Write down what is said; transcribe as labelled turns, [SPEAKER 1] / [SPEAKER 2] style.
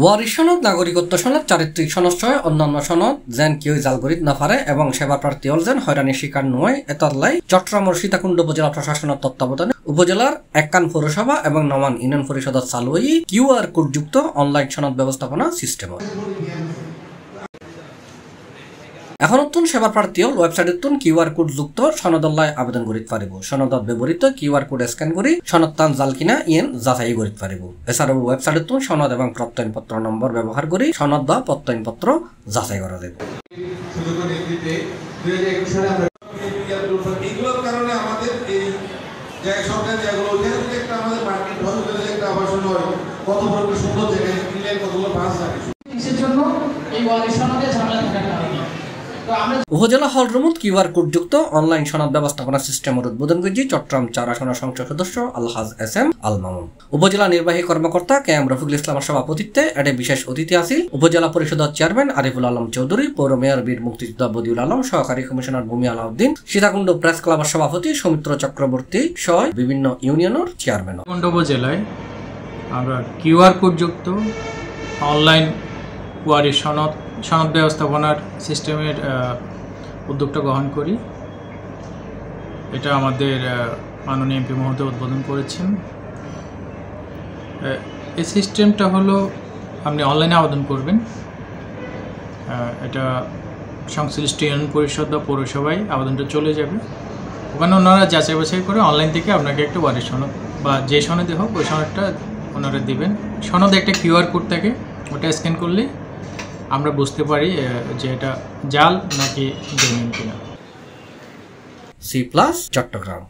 [SPEAKER 1] ওয়ারিশ সনদ, নাগরিকত্ব সনদ, চারিত্রিক সনদ সহ অন্যান্য সনদ যেন কেউ জাল করিত না পারে এবং সেবা প্রার্থী হল যেন হয়রানির শিকার নয় এতলাই চট্টগ্রামের সীতাকুণ্ড উপজেলা প্রশাসনের তত্ত্বাবধানে উপজেলার একান পৌরসভা এবং নওয়ান ইউনিয়ন পরিষদের চালু কিউআর কোড যুক্ত অনলাইন সনদ ব্যবস্থাপনা সিস্টেম। এখন নতুন সেবা প্রার্থী হল ওয়েবসাইটত কিউআর কোড যুক্ত সনদল্লায় আবেদন করিতে পারিব। সনদত ব্যবহৃত কিউআর কোড স্ক্যান করি সনদ তান জাল কিনা ইয়েন যাচাই করিতে পারিব। এছাড়াও ওয়েবসাইটত সনদ এবং প্রত্যয়নপত্র নম্বর ব্যবহার করে সনদ বা প্রত্যয়নপত্র যাচাই করা যাবে। উপজেলা হল রুমত কিউআর কোড যুক্ত অনলাইন সনদ ব্যবস্থাপনা সিস্টেমের উদ্বোধন করেছে চট্টগ্রাম 4 আসনের সংসদ সদস্য আলহাজ এস.এম. আল মামুন। উপজেলা নির্বাহী কর্মকর্তা কে এম রফিকুল ইসলামের সভাপতিত্বে এতে বিশেষ অতিথি আছিল উপজেলা পরিষদের চেয়ারম্যান আরিফুল আলম চৌধুরী, পৌর মেয়র বীর মুক্তিযোদ্ধা বদিউল আলম, সহকারী কমিশনার ভূমি আলাউদ্দিন, সীতাকুণ্ড প্রেস ক্লাবের সভাপতি সৌমিত্র চক্রবর্তী সহ বিভিন্ন ইউনিয়নের চেয়ারম্যান।
[SPEAKER 2] উপজেলায় আমরা কিউআর কোড যুক্ত অনলাইন ওয়ারিশ সনদ ব্যবস্থাপনার সিস্টেমের উদ্যোগটা গ্রহণ করি। এটা আমাদের মাননীয় এমপি মহোদয় উদ্বোধন করেছেন। এই সিস্টেমটা হলো আপনি অনলাইনে আবেদন করবেন, এটা সংশ্লিষ্ট ইউনিয়ন পরিষদ বা পৌরসভায় আবেদনটা চলে যাবে। ওখানে ওনারা যাচাই বাছাই করে অনলাইন থেকে আপনাকে একটা ওয়ারিশ সনদ বা যে সনদে হোক ওই সনদটা ওনারা দিবেন। সনদে একটা কিউআর কোড থাকে, ওটা স্ক্যান করলে আমরা বুঝতে পারি যে এটা জাল নাকি জেনুইন কিনা।
[SPEAKER 1] C+ চট্টগ্রাম।